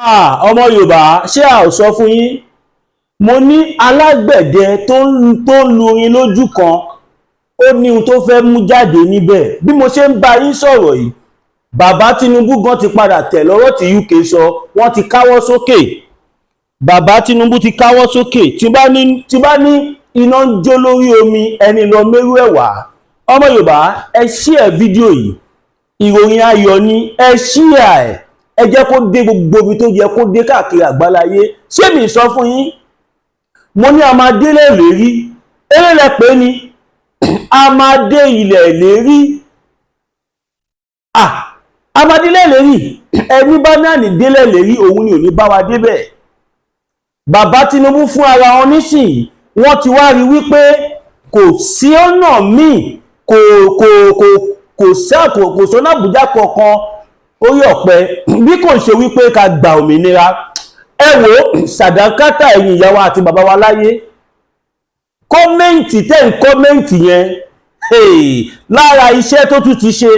ọmọ Yorùbá ṣé a ò sọ fún yín mo ní alágbẹ̀dẹ tó ń lu orin lójú kan ó ní ohun tó fẹ́ mú jáde níbẹ̀ bí mo ṣe ń bá yín sọ̀rọ̀ yìí bàbá Tinubu gan ti padà tẹ̀ lọ́rọ̀ tí UK sọ wọ́n ti káwọ́ sókè bàbá Tinubu ti káwọ́ sókè tí bá ní iná ń jó lórí omi ẹni lọ mẹ́rú ẹ̀wà ọmọ Yorùbá ẹ share fídíò yìí ìròyìn ayọ̀ ni ẹ share ẹ jẹ́ kó dé gbogbo ibi tó yẹ kó dé káàkiri àgbáláyé ṣé mi sọ fún yín mo ní a máa délé ìlérí eré lẹ pé ni a máa dé ilẹ̀ ìlérí a máa délé ìlérí ẹni bá náà ní délé ìlérí òun ni ò ní bá wa débẹ̀ bàbá Tinubu fún ara wọn nísìnyí wọ́n ti wá rí wípé kò sí ọ̀nà míì kò sọ́nà àbújá kankan orí ọ̀pẹ bí kò ṣe wípé ká gba òmìnira ẹ wò sàdákátà ẹ̀yin ìyá wa àti bàbá wa láyé kọ́mẹ́ǹtì tẹ́ ń kọ́mẹ́ǹtì yẹn lára iṣẹ́ tó tún ti ṣe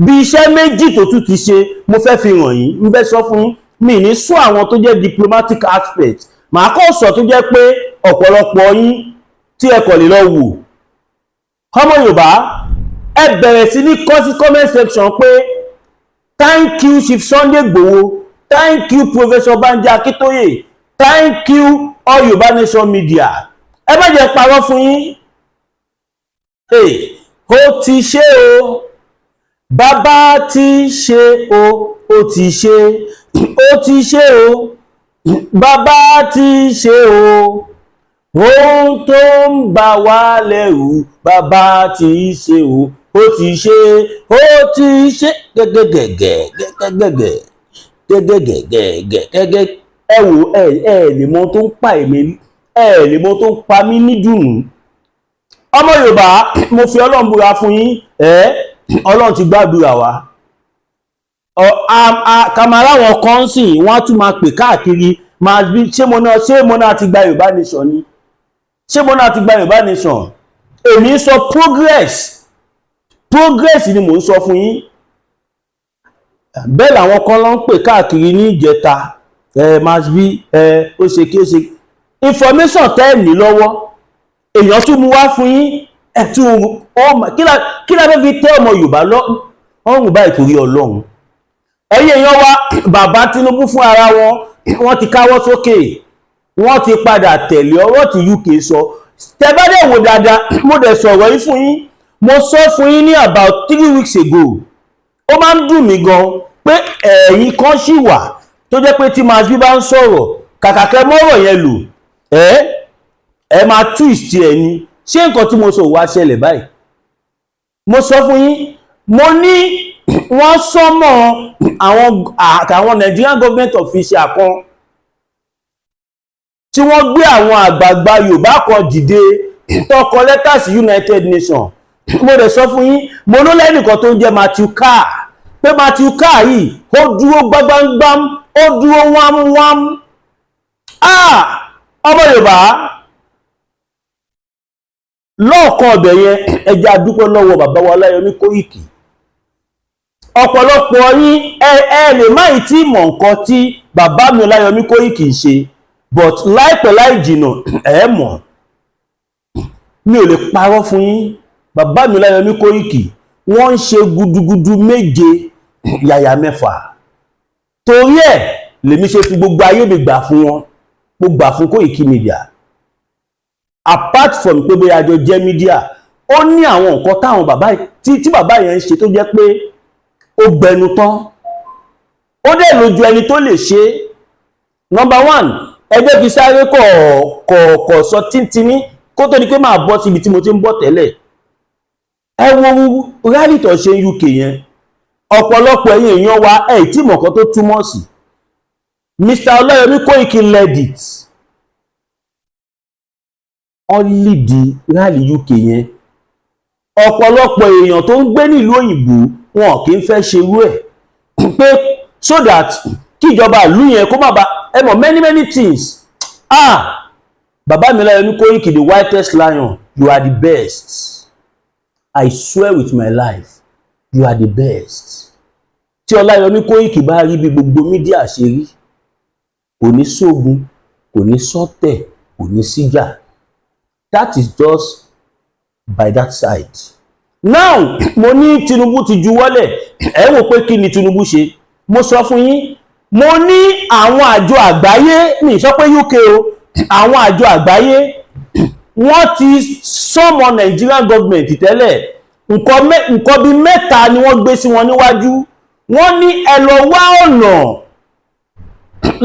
bí iṣẹ́ méjì tó tún ti ṣe mo fẹ́ fi hàn yín ń fẹ́ sọ fún yín mi ní sún àwọn tó jẹ́ diplomatic aspect màá kọ́ sọ tó jẹ́ pé ọ̀pọ̀lọpọ̀ yín tí ẹ kò lè lọ wò ọmọ Yorùbá ẹ bẹ̀rẹ̀ sí ní kọ sí comment section pé thank you Chief Sunday Igboho thank you Professor Banji Akintoye thank you all Yorùbá Nation media ẹ má jẹ́ parọ́ fún yín ó ti ṣe o bàbá ti ṣe o ó ti ṣe o bàbá ti ṣe o ohun tó ń bà wá lẹ́rù bàbá ti ṣe o ó ti ṣe gẹ́gẹ́gẹ́gẹ́ ẹ wò ẹ lè mọ tó ń pa èmi ẹ lè mọ tó ń pa mí nídùnnú ọmọ Yorùbá mo fi Ọlọ́run búra fún yín Ọlọ́run ti gbàdúrà wa kàmàrà wọn kan sì wọ́n á tún máa pè káàkiri máa bí ṣé mo náà ti gba Yorùbá Nation ni ṣé mo náà ti gba Yorùbá Nation èmi sọ progress ni mò ń sọ fún yín bẹ́ẹ̀ làwọn kan ló ń pè káàkiri ní ìjẹta máa bí ó ṣe kí ó ṣe information tẹ́ ẹ̀ ní lọ́wọ́ èèyàn tún mú wá fún yín ẹ̀tún kí la fẹ́ fi tẹ́ ọmọ Yorùbá ọrùn báyìí torí Ọlọ́run ẹ̀yin èèyàn wa bàbá Tinubu fún ara wọn wọ́n ti káwọ́ sókè wọ́n ti padà tẹ̀lé ọ̀rọ̀ tí UK sọ tẹ́ bá dẹ̀ wò dáadáa mo dẹ̀ sọ̀rọ̀ yìí fún yín mo sọ fún yín ní about 3 weeks ago ó máa ń dùn mí gan pé ẹ̀yin kan ṣì wà tó jẹ́ pé tí màá bí bá ń sọ̀rọ̀ kàkàkẹ́ mọ́rọ̀ yẹn lò ẹ máa twist ẹ ni ṣé nǹkan tí mo sọ wá ṣẹlẹ̀ báyìí mo sọ fún yín mo ní wọ́n sọ́mọ̀ àwọn Nigerian government official kan tí wọ́n gbé àwọn àgbààgbà Yorùbá kan dìde tó kọ lẹ́tà sí United Nations mo dẹ̀ sọ fún yín mo ló lẹ́nìkan tó ń jẹ́ Matthew Carr pé Matthew Carr yìí ó dúró gbágbágbám ó dúró wámúwám ọmọ Yorùbá lọ́ọ̀kan ọ̀bẹ̀ yẹn ẹjẹ́ adúpẹ́ lọ́wọ́ bàbá wa Láyọ̀mí Kóìkì ọ̀pọ̀lọpọ̀ yín ẹ lè má ì tí mọ̀ nǹkan tí bàbá mi Láyọ̀mí Kóìkì ń ṣe but láìpẹ́ láì jìnà ẹ mọ̀ mi ò lè parọ́ fún yín bàbá mi Láyọ̀mí Kóìkì wọ́n ń ṣe gudugudu méje yàyà mẹ́fà torí ẹ̀ lèmi ṣe fi gbogbo ayé mi gbà fún wọn mo gbà fún Kóìkì media apart from pé bóyá àjọ jẹ́ media ó ní àwọn nǹkan táwọn bàbá tí bàbá yẹn ń ṣe tó jẹ́ pé ó gbẹnu tán ó dẹ̀ lójú ẹni tó lè ṣe number one ẹgbẹ́ fi sáré kọ̀ sọ tíntìní kó tó di pé máa bọ́ síbi tí mo ti ń bọ̀ tẹ́lẹ̀ ẹ wo rally tó ṣe UK yẹn ọ̀pọ̀lọpọ̀ ẹ̀yin èèyàn wa tí mọ̀kan tó túmọ̀ sí Mr. Ọláyọmí Kóìkì led it wọ́n lead rally UK yẹn ọ̀pọ̀lọpọ̀ èèyàn tó ń gbé nílùú òyìnbó wọn kì í fẹ́ ṣerú ẹ̀ pé so that kíjọba ìlú yẹn kó má ba ẹ mọ̀ many things bàbá mi Láyọ̀mí Kóìkì the whitest lion you are the best I swear with my life you are the best tí Ọláyọ̀mí Kóìkì bá rí bí gbogbo mídíà ṣe rí kò ní sógun, kò ní sọ́tẹ̀, kò ní síjà. That is just by that side. Now mo ní Tinubu ti juwọ́lẹ̀, ẹ wò pé kí ni Tinubu ṣe? Mo sọ fún yín, mo ní àwọn àjọ àgbáyé, mi sọ pé UK o, àwọn àjọ àgbáyé wọ́n ti sọmọ Nigerian government tẹ́lẹ̀, nǹkan bí mẹ́ta ni wọ́n gbé sí wọn níwájú. Wọ́n ní ẹ lọ wá ọ̀nà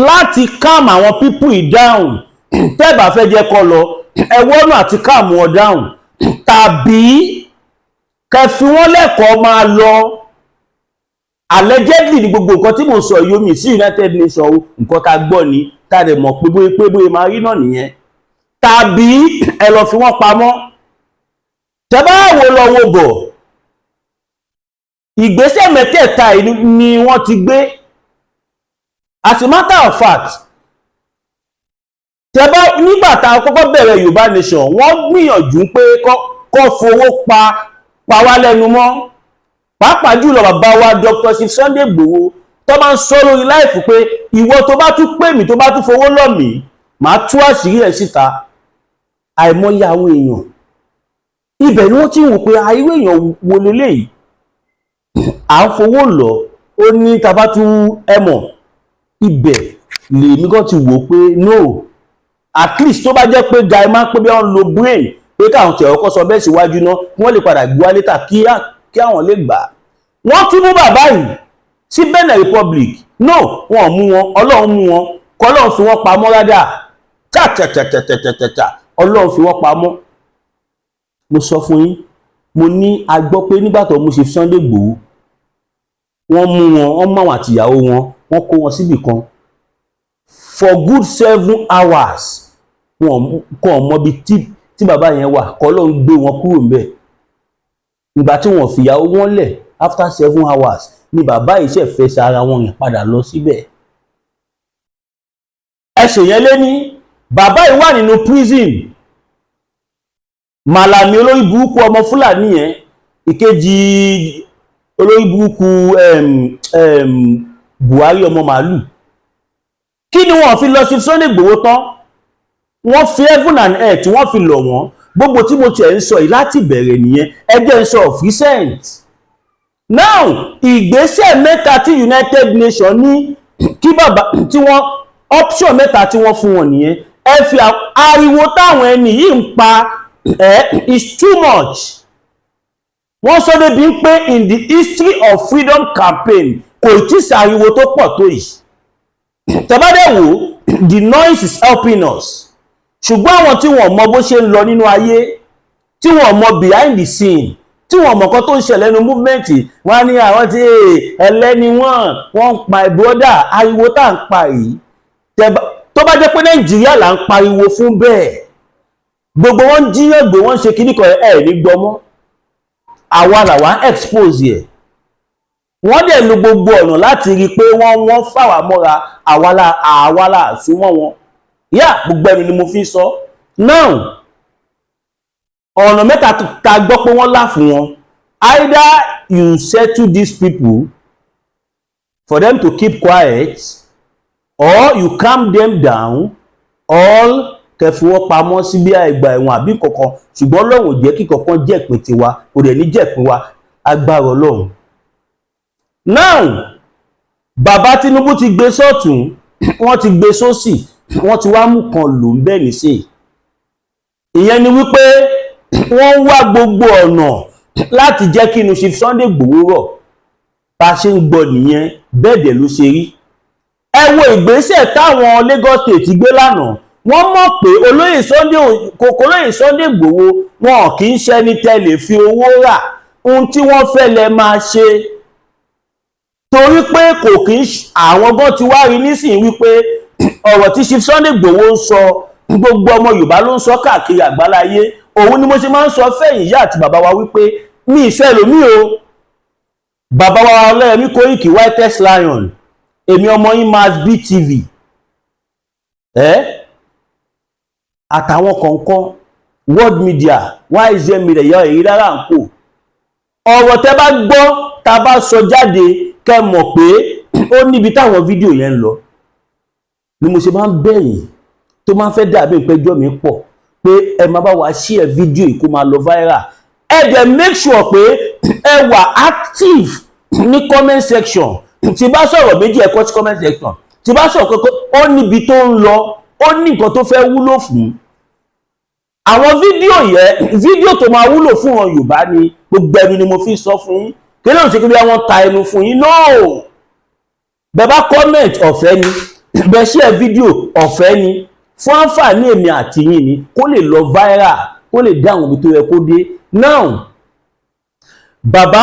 láti calm àwọn people yìí down, tẹ́ bá fẹ́ jẹ́ kó lọ, ẹ wọ́nà àti calm wọn down, tàbí kẹ́ fi wọ́n lẹ́kọ̀ọ́ máa lọ. Allegedly ni gbogbo nǹkan tí mo sọ yìí omi sí United Nations nǹkan ká gbọ́ ni, ká dẹ̀ mọ̀ pé bóyá máa rí náà nìyẹn. Tàbí ẹ lọ fi wọ́n pamọ́. Tẹ́ bá wò lọ wò bọ̀, ìgbésẹ̀ mẹ́tẹ̀ẹ̀ta ni wọ́n ti gbé. As a matter of fact, tẹ́ bá nígbà tá a kọ́kọ́ bẹ̀rẹ̀ Yorùbá Nation, wọ́n gbìyànjú pé kó fowó pa wá lẹ́nu mọ́. Pàápàá jùlọ bàbá wa Dr. Chief Sunday Igboho tó máa ń sọ lórí láìfù pé ìwọ tó bá tún pè mí tó bá tún fowó lọ̀ mí, màá tú àṣírí ẹ̀ síta. Àìmọye àwọn èèyàn ibẹ̀ ni wọ́n ti wò pé irú èèyàn wo leléyìí, à ń fowó lọ, ó ní tá bá tún ẹmọ̀. Ibẹ̀ lèmi gan ti wò pé no, at least tó bá jẹ́ pé guy máa ń pé bí wọ́n lo brain pé káwọn tẹ̀ ọkọ̀ sọ bẹ́ẹ̀ síwájú náà, wọ́n lè padà gbé wá létà kí àwọn lè gbà. Wọ́n tún mú bàbá yìí sí Benin Republic. No, wọ́n mú wọn, Ọlọ́run mú wọn, kọ́lọ́run fi wọ́n pamọ́ rádà. Tàtàtàtàtàtà, Ọlọ́run fi wọ́n pamọ́. Mo sọ fún yín, mo ní a gbọ́ pé nígbà tó mú Chief Sunday Igboho, wọ́n mú wọn, wọ́n mú àwọn àtìyàwó wọn, wọ́n kó wọn síbì kan for good 7 hours. Wọ́n kọ́ mọ́ bí tí bàbá yẹn wà, kọ́lọ́run gbé wọn kúrò ńbẹ̀. Ìgbà tí wọ́n fìyàwó wọn lẹ̀ after 7 hours ni bàbá yìí ṣe fẹsẹ̀ ara wọn rìn padà lọ síbẹ̀. Ẹsẹ̀ yẹn lé ní bàbá yìí wà nínú prison. Màlàmí olórí burúkú ọmọ Fúlàní yẹn, ìkejì olórí burúkú Buhari ọmọ màálù. Kí ni wọ́n fi lọ sí Sunday Igboho tán? Wọ́n fi heaven and earth wọ́n fi lọ̀ wọ́n. Gbogbo tí mo tiẹ̀ ń sọ yìí láti bẹ̀rẹ̀ nìyẹn, ẹjẹ́ ń sọ of recent. Now ìgbésẹ̀ mẹ́ta tí United Nations ní kí bàbá tí wọ́n option mẹ́ta tí wọ́n fún wọn nìyẹn. Ẹ fi ariwo táwọn ẹni yìí ń pa is too much. Wọ́n sọ débi pé in the history of freedom campaign kò tí sí ariwo tó pọ̀ tó yìí. Tẹ́ bá dẹ̀ wò, the noise is helping us. Ṣùgbọ́n àwọn tí wọ́n mọ bó ṣe ń lọ nínú ayé, tí wọ́n mọ behind the scene, tí wọ́n mọ̀ kan tó ń ṣẹlẹ̀ nínú movement, wọ́n á ní àwọn tí ẹlẹ́ni wọ́n ń pa brother. Ariwo tá ń pa yìí, tó bá jẹ́ pé Nàìjíríà là ń pariwo fún bẹ́ẹ̀, gbogbo wọn jíyàn gbé wọ́n ṣe kíní kan ní gbọmọ́. Àwa làwa expose ẹ̀. Wọ́n dẹ̀ lo gbogbo ọ̀nà láti rí pé wọ́n fà wá mọ́ra, àwa là súnmọ́ wọn. Gbogbo ẹnu ni mo fi sọ. Now ọ̀nà mẹ́ta ta gbọ́ pé wọ́n là fún wọn. Either you settle these people for them to keep quiet, or you calm them down, or kẹfì wọ́n pamọ́ sí bí àìgbà ẹ̀wọ̀n àbí kankan. Ṣùgbọ́n Ọlọ́run ò jẹ́ kí kankan jẹ́ ìpín tiwa, kò dẹ̀ ní jẹ́ ìpín wa, agbára Ọlọ́run. Now bàbá Tinubu ti gbé sọ́tún, wọ́n ti gbé sósì, wọ́n ti wá mú kan lò ń bẹ́ẹ̀ nísìn. Ìyẹn ni wípé wọ́n wá gbogbo ọ̀nà láti jẹ́ kí inú Chief Sunday Igboho rọ̀. Bá ṣe ń gbọ́ nìyẹn, bẹ́ẹ̀ dẹ̀ ló ṣe rí. Ẹ wo ìgbésẹ̀ táwọn Lagos State gbé lánàá. Wọ́n mọ̀ pé olóyè Sunday Igboho wọn kì í ṣe ní tẹ́lẹ̀ fi owó rà. Ohun tí wọ́n fẹ́ lẹ máa ṣe. Torí pé kò kì í àwọn gan ti wá rí nísìnyí wípé ọ̀rọ̀ tí Chief Sunday Igboho ń sọ, gbogbo ọmọ Yorùbá ló ń sọ káàkiri àgbáláyé. Òun ni mo ṣe máa ń sọ fẹ́yìn ìyá àti bàbá wa wípé ní ìfẹ́ lómi o. Bàbá wa Ọláyẹmí Kóìkì Whitest Lion, èmi ọmọ yín Mass BTV, àtàwọn kọ̀ọ̀kan World Media, YZ Media, ìyá èyí rárá ń kò. Ọ̀rọ̀ tẹ́ bá gbọ́ tá bá sọ jáde kẹ́ mọ̀ pé ó níbi táwọn fídíò yẹn ń lọ. ni mo ṣe máa ń bẹ̀yìn tó máa ń fẹ́ dàbí ìpẹ́jọ́ mi pọ̀ pé ẹ máa bá wa share fídíò yìí kó máa lọ viral. Ẹ dẹ̀ make sure pé ẹ wà active ní comment section. Tí bá sọ̀rọ̀ méjì ẹ kọ sí comment section. Tí bá sọ̀rọ̀ pé ó níbi tó ń lọ, ó ní nǹkan tó fẹ́ wúlò fún. Àwọn fídíò yẹn, fídíò tó máa wúlò fún wọn Yorùbá ni, gbogbo ẹnu ni mo fi sọ fún yín. Kí ló ń ṣe kí bí wọ́n ta ẹnu fún yín? No! Bẹ́ẹ̀ bá comment ọ̀fẹ́ ni, bẹ́ẹ̀ share fídíò ọ̀fẹ́ ni, fún àǹfààní èmi àti yín ni, kó lè lọ viral, kó lè dá àwọn ibi tó yẹ kó dé. Now, bàbá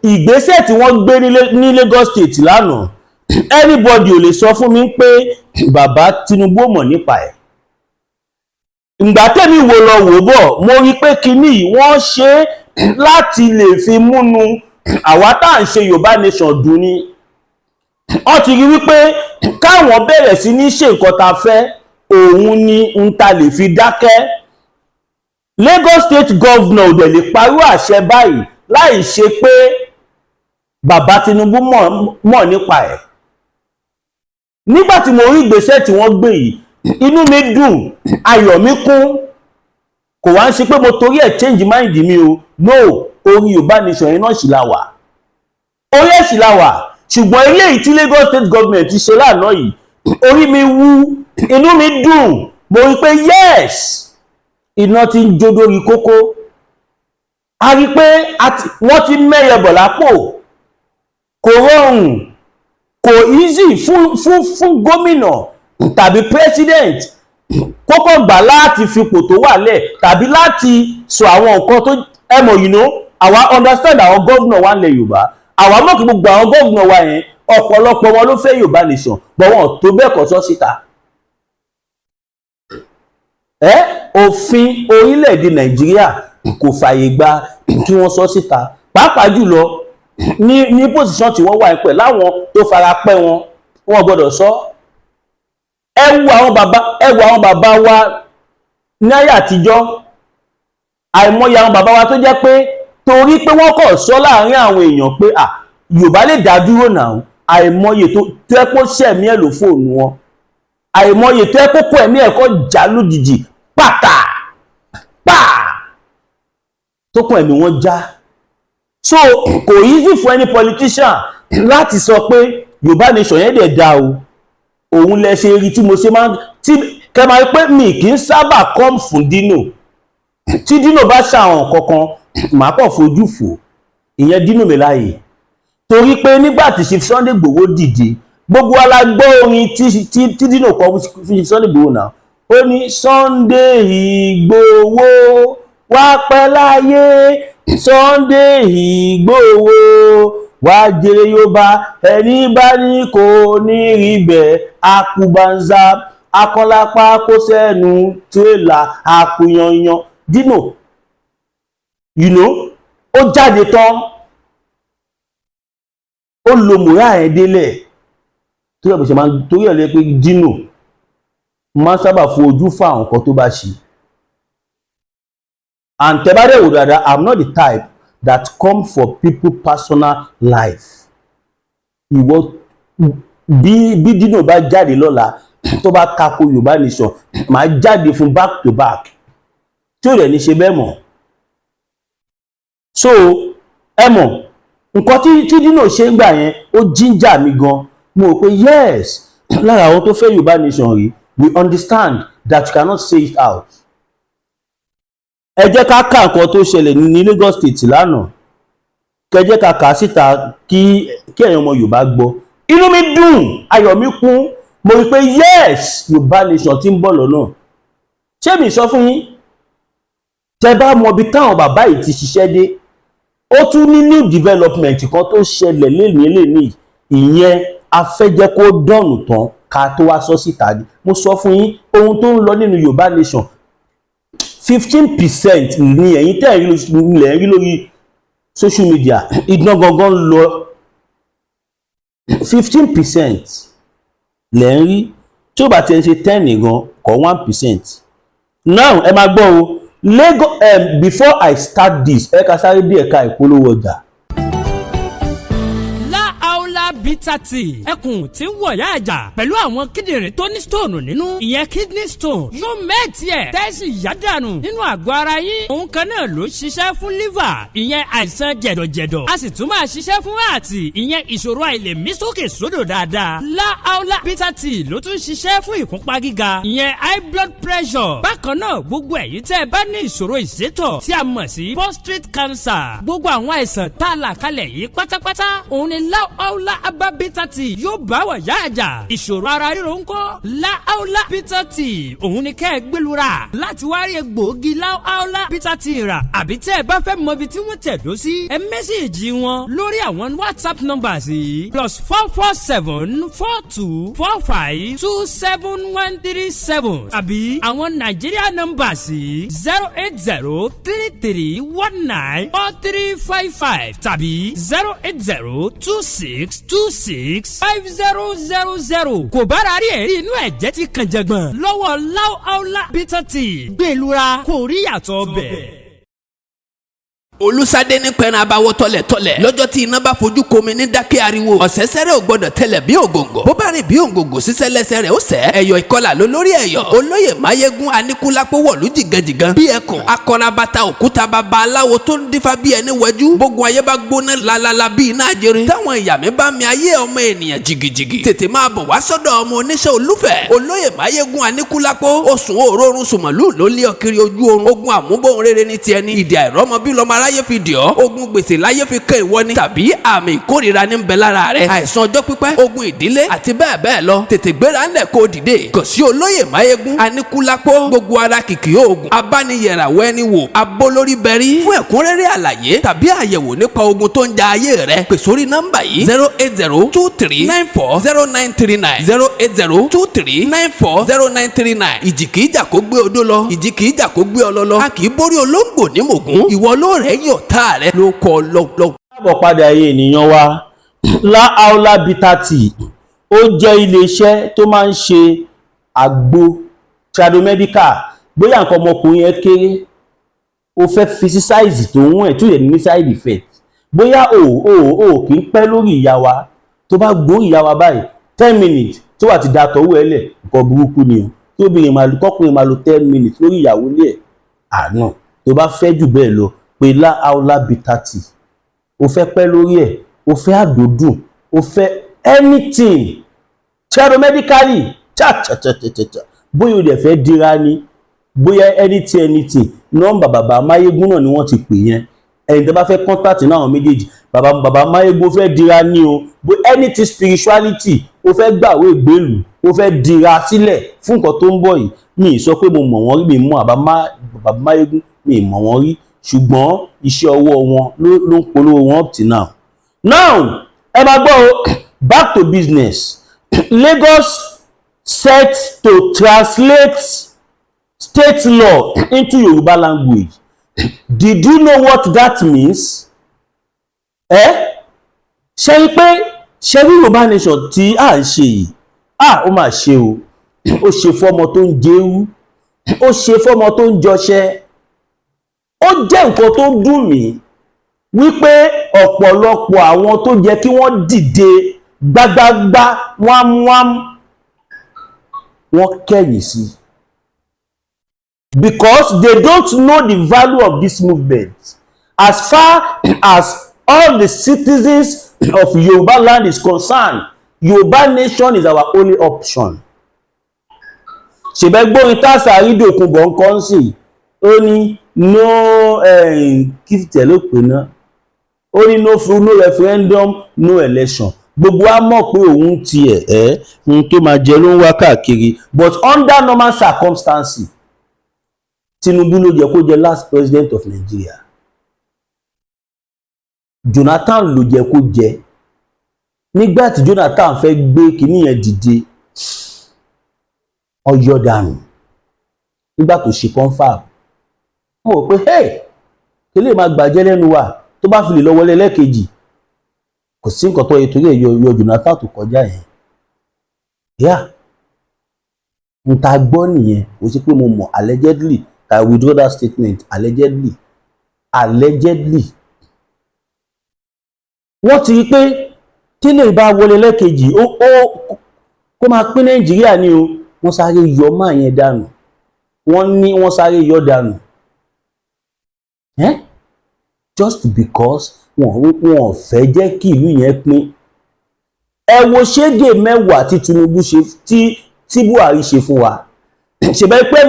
ìgbésẹ̀ tí wọ́n gbé ní Lagos State lánàá, anybody ò lè sọ fún mi pé bàbá Tinubu mọ̀ nípa ẹ̀. Ìgbà tẹ́mi wo lọ wò bọ̀, mo rí pé kinní yìí wọ́n ṣe láti lè fi múnú àwa tá à ń ṣe Yorùbá nation dùn ni. Wọ́n ti rí wípé káwọn bẹ̀rẹ̀ sí ní ṣe nǹkan tá fẹ́, òun ni ń ta lè fi dákẹ́. Lagos State governor ò dẹ̀ lè parú àṣẹ báyìí láì ṣe pé bàbá Tinubu mọ̀ nípa ẹ̀. Nígbà tí mo rí ìgbésẹ̀ tí wọ́n gbé yìí, inú mi dùn, ayọ̀ mi kún. Kò wá ń ṣe pé mo torí ẹ̀ change mind mi o. No, orí Yorùbá nation yẹn náà sì la wà. Orí ẹ̀ sì la wà. Ṣùgbọ́n eléyìí tí Lagos State government ti ṣe lánàá yìí, orí mi wú, inú mi dùn. Mo rí pé yes, iná ti ń jó dórí kókó. A rí pé wọ́n ti mẹ́yẹ bọ̀ lápò. Kò rọrùn, kò easy fún gómìnà tàbí president kókó gbà láti fipò tó wà lẹ̀ tàbí láti sọ àwọn nǹkan tó ẹmọ̀ you know, àwa understand àwọn gómìnà wa nílẹ̀ Yorùbá. Àwa mọ̀ kí gbogbo àwọn gómìnà wa yẹn ọ̀pọ̀lọpọ̀ wọn ló fẹ́ Yorùbá nation, bọ̀ wọn tó bẹ́ẹ̀ kọ́ sọ síta. Òfin orílẹ̀-èdè Nàìjíríà kò fàyè gba kí wọ́n sọ síta, pàápàá jùlọ ní position tí wọ́n wà pẹ̀ láwọn tó fara pẹ́ wọn gbọ́dọ̀ sọ. Ẹ wo àwọn bàbá wa ní ayé àtijọ́, àìmọye àwọn bàbá wa tó jẹ́ pé torí pé wọ́n kọ̀ sọ láàrin àwọn èèyàn pé Yorùbá lè dá dúró náà, àìmọye tó ẹ́ kó ṣẹ̀mí ẹ̀ ló fóònù wọn, àìmọye tó ẹ́ kó kó ẹ̀mí ẹ̀ kọ́ já lójijì pátá tó kó ẹ̀mí wọn já. So kò easy for any politician láti sọ pé Yorùbá nation yẹn dẹ̀ dá o. Òun lẹ ṣe rí tí mo ṣe máa tí kẹ máa pé mi kì í sábà come fún Dino. Tí Dino bá ṣàwọn kankan màá kàn fojú fò, ìyẹn Dino mi láàyè. Torí pé nígbà tí Chief Sunday Igboho dìde, gbogbo alágbọ́ orin tí Dino kọ fún Chief Sunday Igboho náà, ó ní Sunday Igboho wá pẹ́ láyé, Sunday Igboho wá jèrè Yorùbá, ẹni bá ní kò ní rí bẹ́ẹ̀, akubanza akọlápá kó sẹ́nu tírélà akuyanyan. Dino, you know, ó jáde tán, ó lo múra ẹ̀ délẹ̀. Torí ẹ̀ lè pé Dino máa sábà fojú fún àwọn nǹkan tó bá ṣe. And tẹ́bádẹ́ wò dáadáa, I'm not the type that come for people personal life. Ìwọ bí Dino bá jáde lọ́la tó bá tako Yorùbá nation, máa jáde fún back to back tí ò rẹ̀ ní ṣe bẹ́ẹ̀ mọ̀. So ẹ mọ̀ nǹkan tí Dino ṣe ń gbà yẹn ó ginger mi gan. Mo rò pé yes, lára àwọn tó fẹ́ Yorùbá nation rí, we understand that you cannot say it out. Ẹ jẹ́ ká kà nǹkan tó ṣẹlẹ̀ ní Lagos State lánàá, kẹ jẹ́ ká kà síta kí ẹ̀yin ọmọ Yorùbá gbọ́. Inú mi dùn, ayọ̀ mi kún. Mo rí pé yes, Yorùbá nation ti ń bọ̀ lọ́nà. Ṣé mi sọ fún yín? Tẹ́ bá mọ ibi táwọn bàbá yìí ti ṣiṣẹ́ dé, ó tún ní new development kan tó ṣẹlẹ̀ lénìí, ìyẹn a fẹ́ jẹ́ kó dọ̀nù tán ká tó wá sọ síta ni. Mo sọ fún yín ohun tó ń lọ nínú Yorùbá nation 15% ni ẹ̀yin tẹ́ rí lórí social media, iná gangan lọ 15% lẹ́ ń rí, tí ó bá ti ń ṣe 10 gan kọ́ 1%. Now ẹ máa gbọ́ o, before I start this ẹ ká sáré bí ẹ̀ka ìpolówó ọjà. bitter tea ẹkùn tí ń wọ̀yá àjà pẹ̀lú àwọn kíndìnrín tó ní stone nínú ìyẹn kidney stone yóò mẹ́ẹ̀tì ẹ̀ tẹ́sí yádànù nínú àgọ́ ara yín òun kan náà ló ṣiṣẹ́ fún liver ìyẹn àìsàn jẹ̀dọ̀jẹ̀dọ̀ a sì tún máa ṣiṣẹ́ fún ààtì ìyẹn ìṣòro àìlèmí sókè sódò dáadáa láàólà bitter tea ló tún ṣiṣẹ́ fún ìfúnpá gíga ìyẹn high blood pressure bákan náà gbogbo ẹ̀yin tẹ́ ẹ bá ní ìṣòro ìsétọ̀ tí a mọ̀ sí prostate cancer gbogbo àwọn àìsàn tá a là kalẹ̀ yìí pátápátá òun ni láàólà herbal bitter tea yóò bá wà yá àjà ìṣòro ara ríro ńkọ́ láàólà bitter tea òun ni kẹ́ ẹ gbẹlura láti wá rí egbòogi láàólà bitter tea rà àbí tẹ́ ẹ bá fẹ́ mọ ibi tí wọ́n tẹ̀dó sí ẹ mẹ́sẹ̀gì wọn lórí àwọn WhatsApp numbers yìí +44742452737 àbí àwọn Nigeria numbers yìí 08033194355 tàbí 08026265000 kò bára rí ẹ̀rí inú ẹ̀jẹ̀ ti kàn jẹ̀gbọ̀n lọ́wọ́ láàólà bitter tea gbẹlura kò rí yàtọ̀ bẹ́ẹ̀. Olúsadé ní pẹran abawọ tọ̀lẹ̀tọ̀lẹ̀ lọ́jọ́ tí iná bá fojú komi ní dákẹ́ ariwo ọ̀sẹ̀sẹ̀rẹ̀ ò gbọ́dọ̀ tẹ̀lẹ̀ bí ògòǹgò bó bá rìn bí ògòǹgò sísẹ́ lẹ́sẹ̀ rẹ̀ ó sẹ́ ẹ̀yọ̀ ìkọlà ló lórí ẹ̀yọ̀ olóyè máyégún aníkúlápó wọ̀lú jìgànjìgàn bí ẹkùn akọrabata òkúta baba aláwo tó ń dífá bí ẹni wẹjú gbogbo ayé bá gbóná lalala bí iná àjẹrè táwọn ìyàmí bá mi ayé ọmọ ènìyàn jìgìjìgì tètè máa bọ̀ wá sọ́dọ̀ ọmọ oníṣẹ́ olúfẹ̀ olóyè máyégún aníkúlápó oṣù òórùn sùmọ̀lú ló lé ọkiri ojú oorun ogun àmúbọ̀n rere ní tiẹ̀ ní ìdí àìrọ́mọ bí lọ́mọ aráyé fi dì ọ́ ogun gbèsè láyé fi kẹ́ ìwọ ni tàbí àmì ìkórìíra ní bẹ lára rẹ àìsàn ọjọ́ pípẹ́ ogun ìdílé àti bẹ́ẹ̀ bẹ́ẹ̀ lọ tètè gbéra ńlẹ̀ kó dìde kàn sí olóyè máyégún aníkúlápó gbogbo ara kìkì oògùn abániyẹ̀ràwọ̀ ẹni wò abólórí bẹ̀rí fún ẹ̀kúnrẹ́rẹ́ àlàyé tàbí àyẹ̀wò nípa ogun tó ń ja ayé rẹ pè sórí nọ́mbà yìí 08023940939 08023940939 ìjì kìí jà kó gbé odó lọ ìjì kìí jà kó gbé ọlọ lọ a kìí borí olóńgbò ní mògún ìwọ ló rẹ̀ yọ̀ tá rẹ̀ ló kọ́ lọ́wọ́. káàbọ̀ padà ayé ènìyàn wa láàólà bitter tea ó jẹ́ iléeṣẹ́ tó máa ń ṣe àgbo tradomedical bóyá nǹkan ọmọkùnrin yẹn kéré ó fẹ́ fi sí sáìzì tó ń wọ̀n ẹ̀ tó yẹ ní side effect bóyá o kì í pẹ́ lórí ìyá wa tó bá gbórí ìyá wa báyìí 10 minutes tó wà ti dàtọ̀wọ́ ẹ̀ lẹ̀ nǹkan burúkú ni o tí obìnrin kọ́kùnrin máa lo 10 minutes lórí ìyàwó lé ẹ̀ àná tó bá fẹ́ jù bẹ́ẹ̀ lọ pé láàólà bitter tea o fẹ́ pẹ́ lórí ẹ̀ o fẹ́ àdódùn o fẹ́ anything tradomedically bóyá o dẹ̀ fẹ́ dira ni bóyá anything nọ́mbà bàbá máyégún náà ni wọ́n ti pè yẹn ẹni tó bá fẹ́ contact náà àwọn méjèèjì bàbá máyégún fẹ́ dira ní o bóyá anything spirituality o fẹ́ gbàwé ìgbélú o fẹ́ dira sílẹ̀ fún nǹkan tó ń bọ̀ yìí mi ì sọ pé mo mọ̀ wọ́n rí mi mọ̀ bàbá máyégún mi ì mọ̀ wọ́n rí ṣùgbọ́n iṣẹ́ ọwọ́ wọn ló ń polówó wọn up till now. Ẹ máa gbọ́ back to business. Lagos set to translate state law into Yoruba language. Did you know what that means? Ṣé rí pé ṣé rí Yorùbá nation tí à ń ṣe yìí ó máa ṣe o ó ṣe fọ́mọ tó ń jẹ́wú ó ṣe fọ́mọ tó ń jọṣẹ́ ó jẹ́ nǹkan tó dùn mí wípé ọ̀pọ̀lọpọ̀ àwọn tó jẹ́ kí wọ́n dìde gbágbágbá wámúwám wọ́n kẹ̀yìn sí because they don't know the value of this movement as far as all the citizens of Yoruba land is concerned. Yoruba nation is our only option. ṣèbẹ́gbórin tásà àrídòkun bọ̀ ń kọ́ sí ó ní no kí tẹ̀ ló pè náà ó ní no referendum no election gbogbo wa mọ̀ pé òun tiẹ̀ ohun tó máa jẹ ló ń wá káàkiri but under normal circumstances Tinubu ló jẹ́ kó jẹ́ last president of Nigeria Jonathan ló jẹ́ kó jẹ́ nígbà tí Jonathan fẹ́ gbé kinní yẹn dìde ọyọ dànù nígbà tó ṣe confab mo rò pé kí lè máa gbàjẹ́ lẹ́nu wa tó bá fi lè lọ wọlé lẹ́ẹ̀kejì kò sí nǹkan tó yẹ torí ẹ̀ yọ Jonathan tó kọjá yẹn n ta gbọ́ nìyẹn kò sí pé mo mọ̀ allegedly I withdraw that statement allegedly wọ́n ti rí pé tí lè bá wọlé lẹ́ẹ̀kejì kó máa pín Nàìjíríà ní o. Wọ́n sáré yọ máa yẹn dànù, wọ́n sáré yọ dànù just because wọn fẹ́ jẹ́ kí ìlú yẹn pín. Ẹ wo ṣégè mẹ́wàá tí Tinubu ṣe, tí Buhari ṣe fún wa. Ṣèbẹ́ pé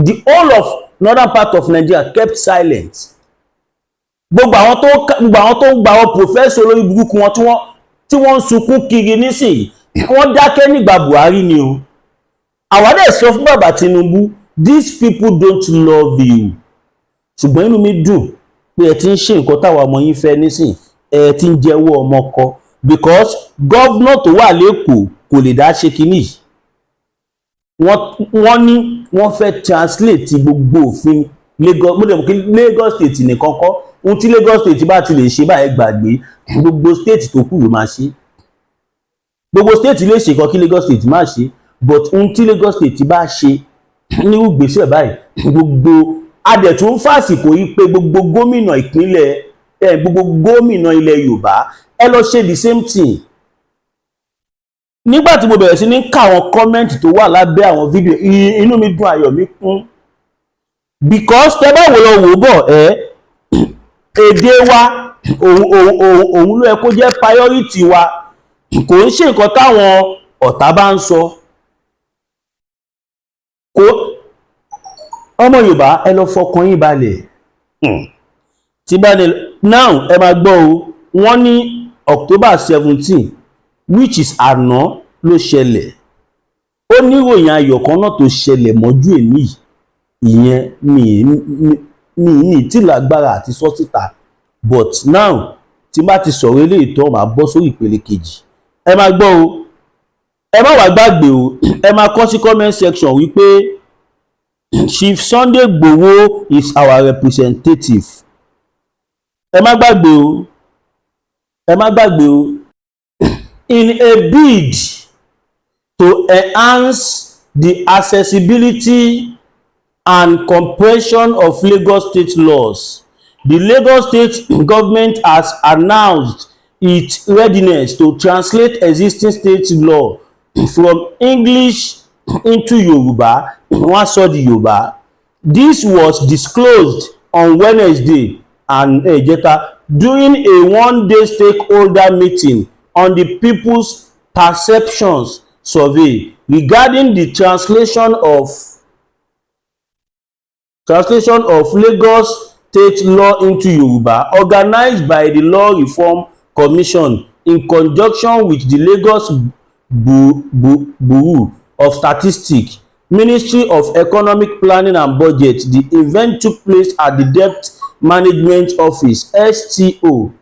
the whole of northern part of Nigeria kept silent. Gbogbo àwọn tó ń gba àwọn professor olórí burúkú wọn tí wọ́n ń sunkún kiri nísìnyí, wọ́n dákẹ́ nígbà Buhari ni o. Àwa dẹ̀ sọ fún bàbá Tinubu, these people don't love you. Ṣùgbọ́n inú mi dùn pé ẹ ti ń ṣe nǹkan táwa ọmọ yín fẹ́ nísìnyí, ẹ ti ń jẹ́wọ́ ọmọ kọ, because gọ́vnọ̀ tó wà lẹ́kọ̀ọ́ kò lè dá ṣe kínní. Wọ́n ní wọ́n fẹ́ translate gbogbo òfin Lagos, mo dẹ̀ mọ̀ kí Lagos state nìkan kọ́, ohun tí Lagos state bá ti lè ṣe báyìí gbàgbé, gbogbo state tó kù ló máa ṣe. Gbogbo state lè ṣe kan kí Lagos state má ṣe, but ohun tí Lagos state bá ṣe ní ìgbésẹ̀ báyìí, gbogbo adẹ̀tún fàsìkò yìí pé gbogbo gómìnà ìpínlẹ̀ gbogbo gómìnà ilẹ̀ Yorùbá ẹ lọ ṣe the same thing. Nígbà tí mo bẹ̀rẹ̀ sí ní ká àwọn kọ́mẹ́ǹtì tó wà lábẹ́ àwọn fídíò, inú mi dùn, ayọ̀ mi kún, because tẹ́ bá wò lọ wò bọ̀ èdè wa òun ló yẹ kó jẹ́ priority wa, kò ń ṣe nǹkan táwọn ọ̀tá bá ń sọ. Ọmọ Yorùbá ẹ lọ fọkàn yín balẹ̀. Tí bá ní now ẹ máa gbọ́ o, wọ́n ní October 17 which is àná ló ṣẹlẹ̀. Ó ní ìròyìn ayọ̀ kan náà tó ṣẹlẹ̀ mọ́jú èmi, ìyẹn mi tí lágbára àti sọ síta, but now tí bá ti sọ̀rọ̀ eléyìí tán máa bọ́ sórí ìpele kejì. Ẹ máa gbọ́ o, ẹ má wá gbàgbé o, ẹ máa kọ sí comment section wípé Chief Sunday Igboho is our representative. Ẹ má gbàgbé o, ẹ má gbàgbé o. In a bid to enhance the accessibility and comprehension of Lagos state laws, the Lagos state government has announced its readiness to translate existing state law from English into Yoruba. Wọ́n sọ di Yoruba. This was disclosed on Wednesday and ìjẹta during a one-day stakeholder meeting on the People's Perceptions Survey regarding the translation of Lagos state law into Yoruba, organized by the Law Reform Commission in conjunction with the Lagos Bureau of Statistics, Ministry of Economic Planning and Budget. The event took place at the Debt Management Office (STO)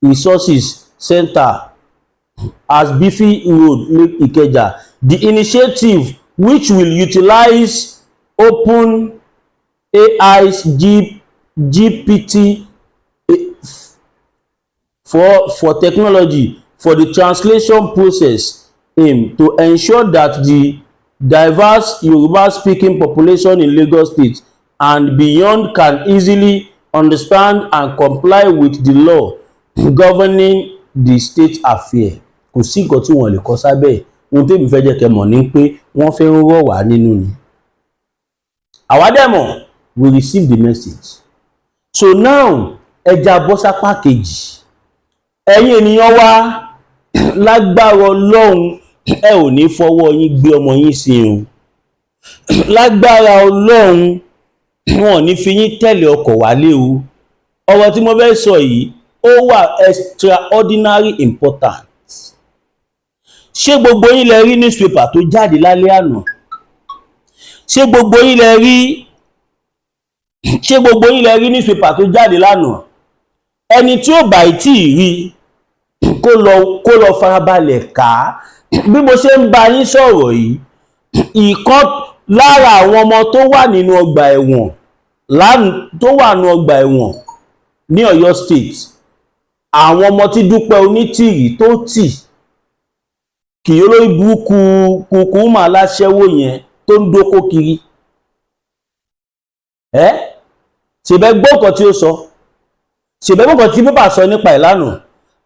Resources Center as Bifi Road, Ikeja. The initiative, which will utilize open AI's GPT for technology for the translation process, aim to ensure that the diverse Yoruba-speaking population in Lagos State and beyond can easily understand and comply with the law governing the state affair. Kò sí nǹkan tí wọ́n lè kọ sábẹ́. Ohun tí èmi fẹ́ jẹ́ kẹ́ mọ̀ ni pé wọ́n fẹ́ ń rọ̀ wá nínú ni. Àwa dẹ̀ mọ̀, we receive the message. So now ẹja bọ́ sápá kejì. Ẹ̀yin ènìyàn wa, lágbára Ọlọ́run ẹ ò ní fọwọ́ yín gbé ọmọ yín sí o. Lágbára Ọlọ́run wọn ò ní fi yín tẹ̀lé ọkọ̀ wálé o. Ọ̀rọ̀ tí mo fẹ́ sọ yìí ó wà extraordinary important. Ṣé gbogbo yín lẹ rí newspaper tó jáde lálẹ́ àná? Ṣé gbogbo yín lẹ rí newspaper tó jáde lánàá? Ẹni tí ó bá tí ì rí kó lọ farabalẹ̀ kà. Bí mo ṣe ń bá yín sọ̀rọ̀ yìí, ìkan lára àwọn ọmọ tó wà nínú ọgbà ẹ̀wọ̀n ní Ọ̀yọ́ State, àwọn ọmọ tí Dúpẹ́ Onítìrí tó tì kì í olórí burúkú kúkú mà láṣẹ́wó yẹn tó ń dókó kiri. Ṣèbẹ́ gbọ́ nǹkan tí ó sọ, ṣèbẹ́ gbọ́ nǹkan tí bàbá sọ nípa ìlànà.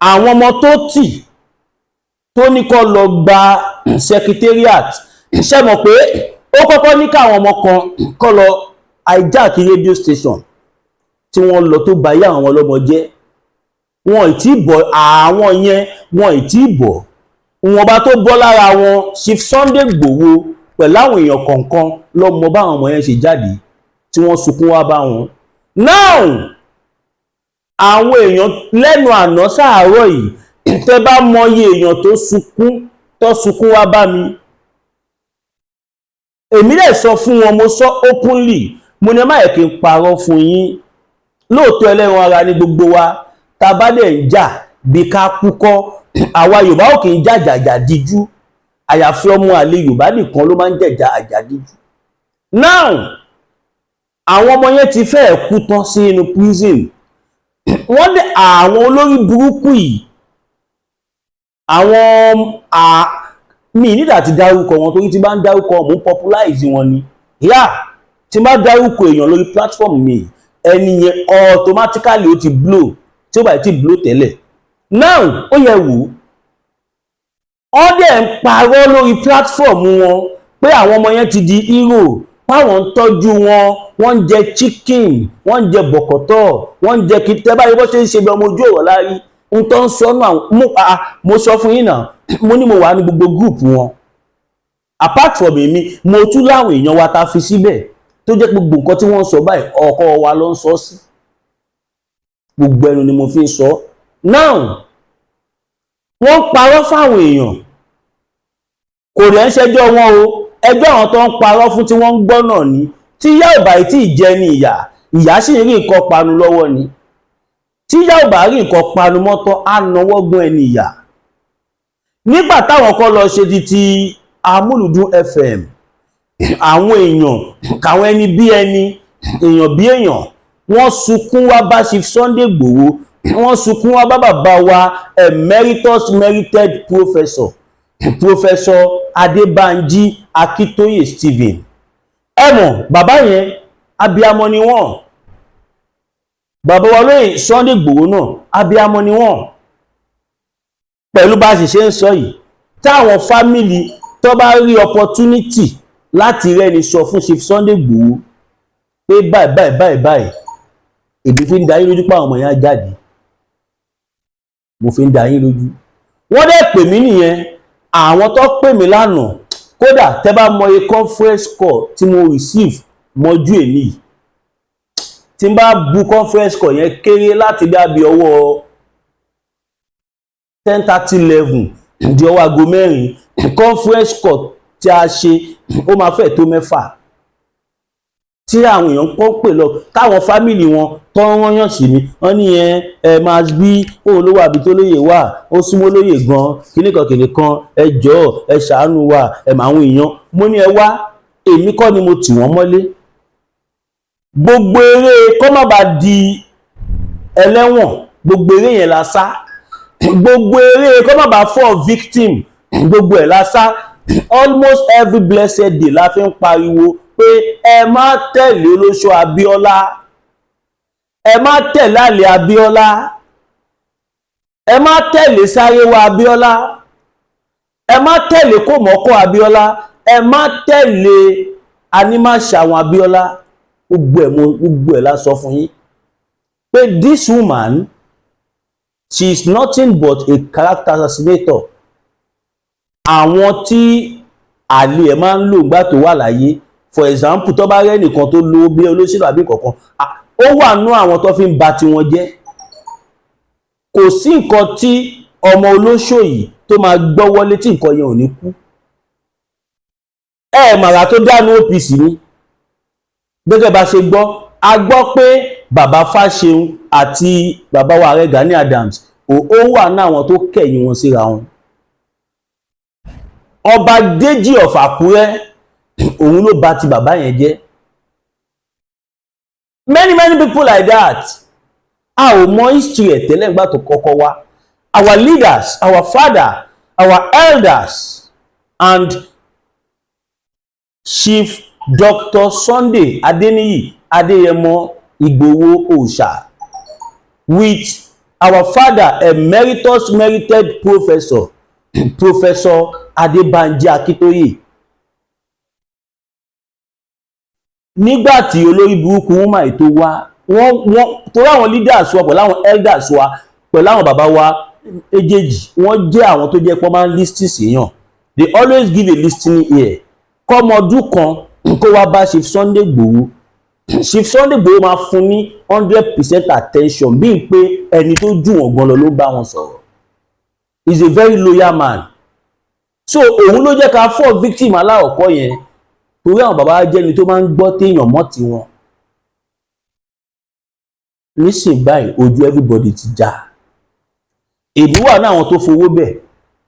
àwọn ọmọ tó tì tó ní kó lọ gba secretariat ṣe mọ̀ pé ó kọ́kọ́ ní káwọn ọmọ kan kó lọ hijack radio station tí wọ́n lọ tó bá yá àwọn ọlọ́mọ jẹ́. Wọn ì tí bọ̀ àwọn yẹn, wọn ì tí bọ̀. Wọn bá tó bọ́ lára wọn, Chief Sunday Igboho pẹ̀lú àwọn èèyàn kọ̀ọ̀kan lọ́mọ báwọn ọmọ yẹn ṣe jáde tí wọ́n sunkún wá bá wọn. Now àwọn èèyàn lẹ́nu àná sáàárọ̀ yìí tẹ́ bá mọye èèyàn tó sunkún wá bá mi. Èmi lè sọ fún wọn, mo sọ openly, mo ní má yẹ kí n parọ́ fún yín. Lóòótọ́ ẹlẹ́ran ara ní gbogbo wa, tá bá dẹ̀ ń jà bí ká kú kọ́. Àwa Yorùbá ò kì í jàjàjà díjú, àyàfi ọmọ àlè Yorùbá nìkan ló máa ń jẹ̀jà àjàdíjú. Now àwọn ọmọ yẹn ti fẹ́ẹ̀ kú tán sí inú prison. Wọ́n dẹ̀ àwọn olórí burúkú yìí, àwọn mi nígbà tí dárúkọ wọn torí tí bá ń dárúkọ mò ń populize wọn ni. Tí bá dárúkọ èèyàn lórí platform mi, ẹni yẹn automatically ó ti blow tí ó bá ti blow tẹ́lẹ̀. Now ó yẹ wò ó dẹ̀ ń parọ́ lórí platform wọn pé àwọn ọmọ yẹn ti di hero, páwọn ń tọ́jú wọn, wọ́n ń jẹ chicken, wọ́n ń jẹ bọ̀kọ̀tọ̀, wọ́n ń jẹ kìtẹ́ báyìí bó ṣe ń ṣe bí ọmọ ojú ọ̀rọ̀ lárí. Ń tọ́ ń sọ náà mo sọ fún yín náà, mo ní mo wà ní gbogbo group wọn. Apart from èmi, mo tún láwọn èèyàn wa ta fi síbẹ̀ tó jẹ́ gbogbo nǹkan tí wọ́n ń sọ báyìí ọkọ wa ló ń sọ sí. Gbogbo ẹnu ni mo fi ń sọ. Now wọ́n parọ́ fáwọn èèyàn, kò rẹ̀ ń ṣẹjọ́ wọn o, ẹjọ́ àwọn tó ń parọ́ fún tí wọ́n ń gbọ́ náà ni. Tí ìyá ò bá tí ì jẹ ní ìyá sì rí nǹkan panu lọ́wọ́ ni. Tí ìyá ò bá rí nǹkan panu mọ́tọ́ á nawọ́ gún ẹni ìyá. Nígbà táwọn kan lọ ṣe ti Amúlùdún FM, àwọn èèyàn káwọn ẹni bí ẹni, èèyàn bí èèyàn, wọ́n sunkún wá bá Chief Sunday Igboho, wọ́n sunkún wá bá bàbá wa emeritus merited Professor Adébánjí Akíntóyè Stephen. Ẹ mọ̀ bàbá yẹn abiyamọ ni wọ́n. Bàbá wa lóyè Sunday Igboho náà abiyamọ ni wọ́n. Pẹ̀lú bá sì ṣe ń sọ yìí, táwọn fámìlì tó bá rí opportunity láti rẹ́ni sọ fún Chief Sunday Igboho pé báyìí èdè fi ń da yín lójú pé àwọn ọmọ yẹn jáde, mo fi ń da yín lójú. Wọ́n dẹ̀ pè mí nìyẹn, àwọn tó pè mí lánàá, kódà tẹ́ bá mọye conference call tí mo receive mọ́jú èmi, tí n bá bu conference call yẹn kéré láti bí ọwọ́ 10:30 di ọwọ́ aago 4, conference call tí a ṣe ó máa fẹ́ tó 6 tí àwọn èèyàn kọ́ pè lọ, táwọn fámìlì wọn tó ń rányàn sí mi, wọ́n ní ẹ máa bí òun ló wà bí tó lóye wà, ó súnmọ́ lóye gan, kìnìkan ẹ jọ̀ọ́ ẹ ṣàánú wa, ẹ mà àwọn èèyàn. Mo ní ẹ wá, èmi kọ́ ni mo tì wọ́n mọ́lé. Gbogbo eré kó má bàa di ẹlẹ́wọ̀n, gbogbo eré yẹn la sá. Gbogbo eré kó má bàa fall victim, gbogbo ẹ̀ la sá. Almost every blessed day la fi ń pariwo pé ẹ má tẹ̀lé olóṣó Abíọ́lá, ẹ má tẹ̀lé àlè Abíọ́lá, ẹ má tẹ̀lé Sáréwá Abíọ́lá, ẹ má tẹ̀lé Kòmọ́kọ́ Abíọ́lá, ẹ má tẹ̀lé Anímàṣàwọn Abíọ́lá. Gbogbo ẹ̀ la sọ fún yín pé this woman, she is nothing but a character assassinator. Àwọn tí àlè ẹ̀ máa ń lò nígbà tó wà láyé, for example tó bá rẹ́ nìkan tó lówó bí olóṣèlú àbí kankan, ó wà nú àwọn tó fi ń ba tiwọn jẹ́. Kò sí nǹkan tí ọmọ olóṣò yìí tó máa gbọ́ wọlé tí nǹkan yẹn ò ní kú. Màrà tó dánú OPC ni gẹ́gẹ́ bá ṣe gbọ́, a gbọ́ pé bàbá Fáṣeun àti bàbá wa Ààrẹ Gani Adams ó wà ní àwọn tó kẹ̀yìn wọn síra wọn. Ọba Déjì of Àkúrẹ́ òun ló bà ti bàbá yẹn jẹ́. Many people like that. A ò mọ history ẹ̀ tẹ́lẹ̀ nígbà tó kọ́kọ́ wá. Our leaders, our father, our elders, and Chief Dr. Sunday Adeniyi Adeyemo Igboho Oòṣà with our father emeritus merited professor Professor Adébánjí Akíntóyè, nígbà tí olórí burúkú woman tó wá wọ́n torí àwọn leaders wa pẹ̀lú àwọn elders wa pẹ̀lú àwọn bàbá wa méjèèjì wọ́n jẹ́ àwọn tó jẹ́ pé wọ́n máa ń listen síyàn, they always give a listening ear. Kọ́mọ ọdún kan kó wá bá Chief Sunday Igboho, Chief Sunday Igboho máa fún ní 100% attention bíi pé ẹni tó jù wọ́n gan lọ ló bá wọn sọ̀rọ̀. He is a very loyal man. So òun ló jẹ́ ká fọ́ victim aláwọ̀kọ́ yẹn torí àwọn bàbá jẹ́ ẹni tó máa ń gbọ́ téèyàn mọ́ tiwọn. Nísìnyí báyìí ojú everybody ti já. Èmi wà ní àwọn tó fowó bẹ̀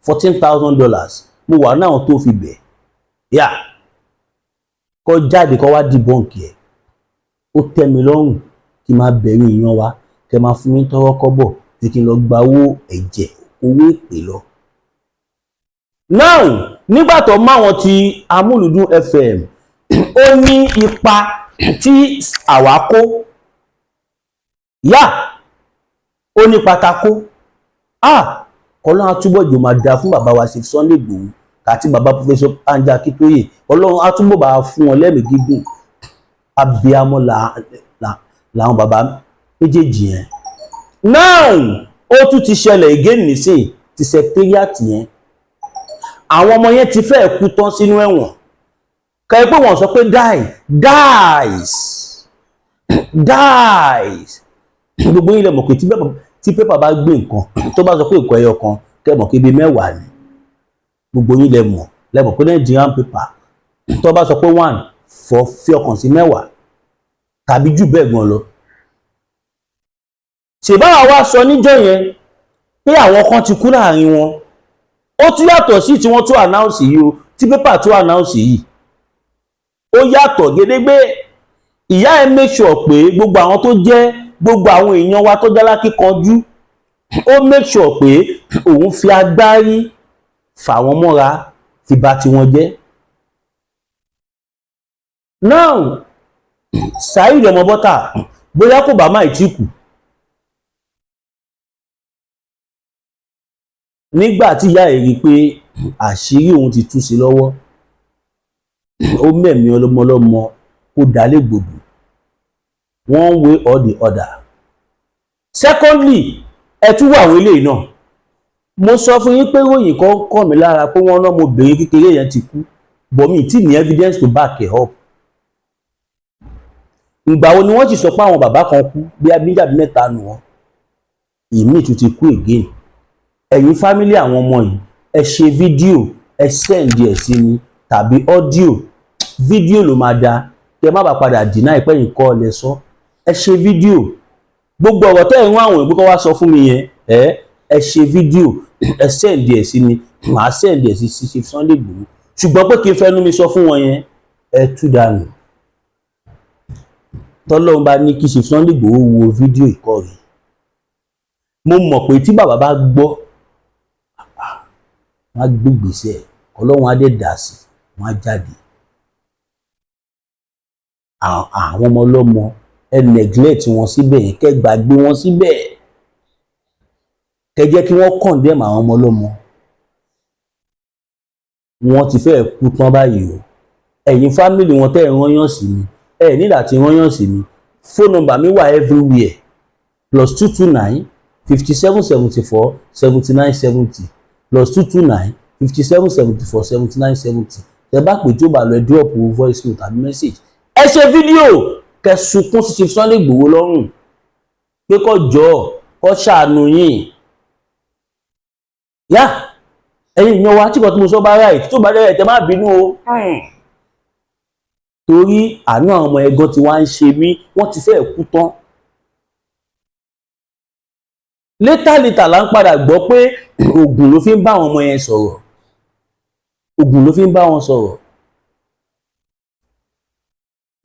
$14,000, mo wà ní àwọn tó fi bẹ̀ yà kọ́ jáde kọ́ wá dìbọ́ǹkì ẹ̀. Ó tẹ́ mi lọ́rùn kí n máa bẹ̀rù ìyan wa kẹ́ máa fún mi tọ́rọ́ kọ́bọ̀ tí kí n lọ gba owó ẹ̀jẹ̀ owó èpè lọ. Now nígbà tó máwọn ti Amúlùdún FM ó ní ipa tí àwa kó yá ó ní pátákó Ọlọ́run àtúbọ̀ jò máa dá fún bàbá wa Chief Sunday Igboho àti bàbá Professor Adébánjí Akíntóyè. Ọlọ́run àtúbọ̀ bá fún wọn lẹ́mìí gígùn. Abiyamọ làwọn bàbá méjèèjì yẹn. Now ó tún ti ṣẹlẹ̀ again nísìn ti secretariat yẹn. Àwọn ọmọ yẹn ti fẹ́ kú tán sínú ẹ̀wọ̀n. Kẹ́ pé wọ́n sọ pé dies. Gbogbo yín lẹ mọ̀ pé tí pépà bá gbé nǹkan tó bá sọ pé nǹkan ẹyọ kan kẹ́ mọ̀ pé ibi 10 ni. Gbogbo yín lẹ mọ̀ pé Nigerian paper tó bá sọ pé 1 fi ọkàn sí 10 tàbí jù bẹ́ẹ̀ gan lọ. Ṣèbáwá wá sọ níjọ́ yẹn pé àwọn kan ti kú láàrin wọn. Ó tún yàtọ̀ sí tí wọ́n tún announce yìí o, tí pépà tún announce yìí. Ó yàtọ̀ gédégbé. Ìyá ẹ make sure pé gbogbo àwọn tó jẹ́ gbogbo àwọn èèyàn wa tó jálá kíkanjú, ó make sure pé òun fi agbárí fà wọ́n mọ́ra fi bà tiwọn jẹ́. Now Saheed ọmọ bọ́tà bóyá kò bá máa tí kù nígbà tí ìyá ẹ̀ rí pé àṣírí òun ti tú sí lọ́wọ́, ó mẹ̀mí ọlọ́mọ kó dálé gbòdò one way or the other. Secondly, ẹ tún wà àwọn eléyìí náà. Mo sọ fún yín pé ròyìn kan kàn mí lára pé wọ́n náà mo bèrè kékeré yẹn ti kú but mi tí ní evidence to back it up. Ìgbà wo ni wọ́n ti sọ pé àwọn bàbá kan kú bí abíjàbí 3 nù wọn, ìmí tún ti kú again. Ẹ̀yin family àwọn ọmọ yìí ẹ ṣe fídíò ẹ send ẹ̀ sí mi tàbí audio, fídíò ló máa da kẹ má bàa padà deny pé yín kọ́ lẹ sọ. Ẹ ṣe fídíò gbogbo ọ̀rọ̀ tẹ́ ẹ̀ ń àwọn ìbú kan wá sọ fún mi yẹn ẹ ṣe fídíò ẹ send ẹ̀ sí mi, màá send ẹ̀ sí Chief Sunday Igboho. Ṣùgbọ́n pé kí n fẹ́nu mi sọ fún wọn yẹn ẹ tú dànù. Tọ́lọ́run bá ní kí Chief Sunday Igboho wo fídíò ìkọ́rí, mo mọ̀ pé tí bàbá bá gbọ́ wọ́n á gbégbèsè Ọlọ́run á dé dà sí wọ́n á jáde. Àwọn ọmọ ọlọ́mọ ẹ neglect wọn síbẹ̀ yẹn, kẹ́ gbàgbé wọn síbẹ̀, kẹ́ jẹ́ kí wọ́n condemn àwọn ọmọ ọlọ́mọ. Wọ́n ti fẹ́ kú tán báyìí o. Ẹ̀yin family wọn tẹ́ ẹ̀ rányàn sí mi ẹ nígbà tí rányàn sí mi, phone number mi wà everywhere +229 57 74 79 70 +229 57 74 79 70. Ẹ bá pè tó bá lọ ẹ drop voice note tàbí message. Ẹ ṣe fídíò kẹ́ sunkún sí Chief Sunday Igboho lọ́rùn pé kó jọ̀ọ́ kó ṣàánú yín. Yá ẹ̀yin yan wa tí kò tí mo sọ bá right tó bá right ẹ má bínú o. Torí àánú àwọn ọmọ ẹ̀gbọ́n tí wọ́n ń ṣe mí, wọ́n ti fẹ́ kú tán. Létà là ń padà gbọ́ pé Ògùn ló fi ń bá àwọn ọmọ yẹn sọ̀rọ̀. Ògùn ló fi ń bá wọn sọ̀rọ̀.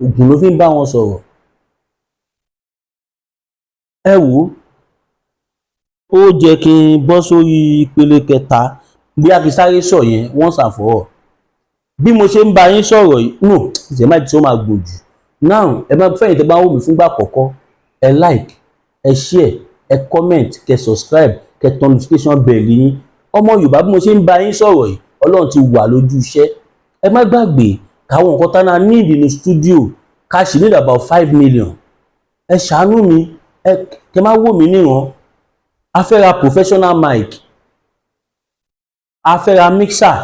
Ògùn ló fi ń bá wọn sọ̀rọ̀. Ẹ wò ó jẹ́ kí n bọ́ sórí ìpele kẹta bí a fi sáré sọ yẹn once and for all. Bí mo ṣe ń bá yín sọ̀rọ̀ yìí ìṣẹ̀ máa tí ó máa gbòjù. Now ẹ máa fẹ́yìn tẹ́ bá wò mí fúngbà àkọ́kọ́ ẹ like ẹ share ẹ comment, kẹ́ subscribe, kẹ́ turn notification bell yín. Ọmọ Yorùbá bí mo ṣe ń bá yín sọ̀rọ̀ yìí, Ọlọ́run ti wà lójú iṣẹ́. Ẹ má gbàgbé káwọn nǹkan tá náà need nínú studio ká sì need about 5 million. Ẹ ṣàánú mi, kẹ́ má wò mí níran. A fẹ́ ra professional mic, a fẹ́ ra mixer,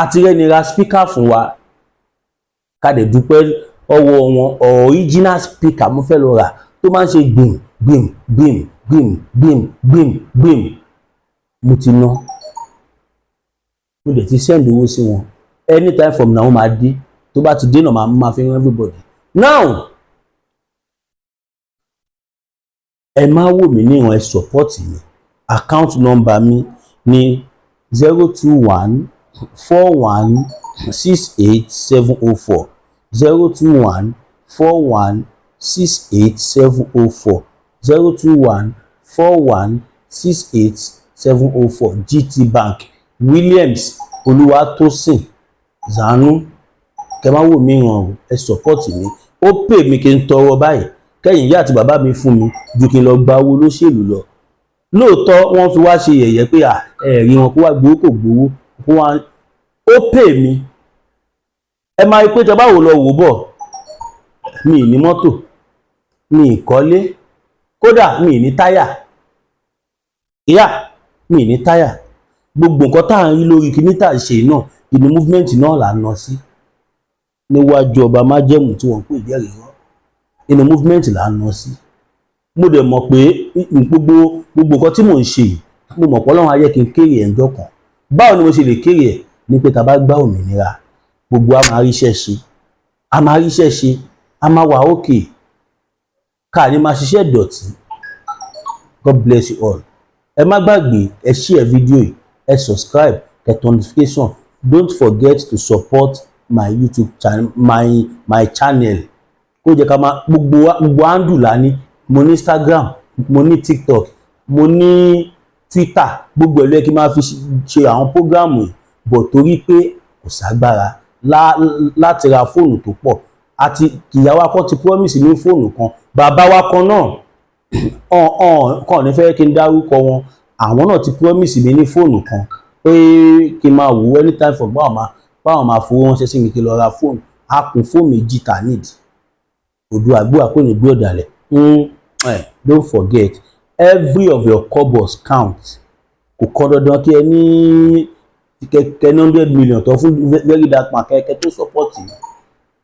àti rẹ́ni ra speaker fún wa. Ká dẹ̀ dúpẹ́ ọwọ́ wọn, original speaker mo fẹ́ lọ rà tó máa ń ṣe gbìm gbìm gbìm gbìm gbìm gbìm gbìm. Mo ti ná, mo dẹ̀ ti send owó sí wọn. Anytime from now máa dé, tó bá ti dé náà máa fi rán everybody. Now ẹ má wò mí níran, ẹ support mi. Account number mi ní 02141687040 02141687040 02141687040 GT Bank Williams Olúwatósìn Zanu. Kẹ́ má wò mí ràn o, ẹ support mi. Ó pè mí kí n tọrọ báyìí kẹ́yìn ìyá àti bàbá mi fún mi ju kí n lọ gba owó olóṣèlú lọ. Lóòótọ́ wọ́n fi wá ṣe yẹ̀yẹ́ pé ẹ̀rí wọn kó wá gbowó kò gbowó kó wá. Ó pè mí. Ẹ máa rí pé tẹ́ bá wò lọ wò bọ̀, mi ì ní mọ́tò, mi ì kọ́lé, kódà mi ì ní táyà. Ìyá mi ì ní táyà. Gbogbo nǹkan tá à ń rí lórí kíní tá à ń ṣe náà, ìní movement náà là ń ná sí. Níwájú ọba májẹ̀mú tí wọ́n pè jẹ́rìí rán, inú movement là ń ná sí. Mo dẹ̀ mọ̀ pé gbogbo nǹkan tí mò ń ṣe, mo mọ̀ pé Ọlọ́run á jẹ́ kí n kéré ẹ̀ ńjọ́ kan. Báwo ni mo ṣe lè kéré ẹ̀? Ní pé tá bá gbá òmìnira, gbogbo a máa ríṣẹ́ ṣe, a máa ríṣẹ́ ṣe, a máa wà okay, ká ní máa ṣiṣẹ́ ìdọ̀tí. God bless you all. Ẹ má gbàgbé, ẹ share fídíò yìí, ẹ subscribe, ẹ turn notification. Don't forget to support my YouTube channel, my channel. Kó jẹ́ ká máa gbogbo handle la ní. Mo ní Instagram, mo ní TikTok, mo ní Twitter, gbogbo ẹ̀lú ẹ kí máa fi ṣe àwọn prógrámù yìí. But torí pé kò ságbára láti ra fóònù tó pọ̀. Àti ìyàwó akọ́ ti promise ní fóònù kan. Bàbá wa kan náà kàn ní fẹ́ kí n dárúkọ wọn. Àwọn náà ti promise mi ní fóònù kan pé kí n máa wò anytime for báwọn máa fowó ránṣẹ́ sí mi kí n lọ ra fóònù. A kún fóònù méjì ta need. Odò àgbò àpòyìn gbé ọ̀dàlẹ̀. Don't forget, every of your cobbles count. Kò kọ́ dandan kí ẹ ní kẹ́kẹ́ 100 million tó fún very dark man kẹ́kẹ́ tó support yìí.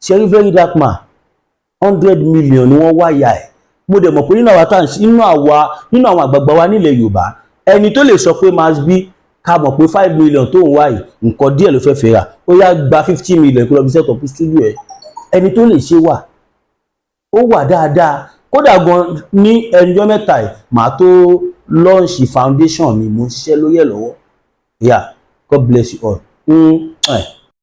Ṣé very dark man 100 million ni wọ́n wáyà ẹ̀. Mo dẹ̀ mọ̀ pé nínú àwọn àgbààgbà wa nílẹ̀ Yorùbá, ẹni tó lè sọ pé must be ká mọ̀ pé 5 million tó ń wá yìí nǹkan díẹ̀ ló fẹ́ fẹ́ rà. Ó yá gba 50 million kó lọ fi set up studio ẹ̀. Ẹni tó lè ṣe wà, ó wà dáadáa. Kódà gan ní ẹnjọ́ mẹ́ta yìí màá tó launch foundation mi, mo ń ṣiṣẹ́ lórí ẹ̀ lọ́wọ́. Yeah, God bless you all.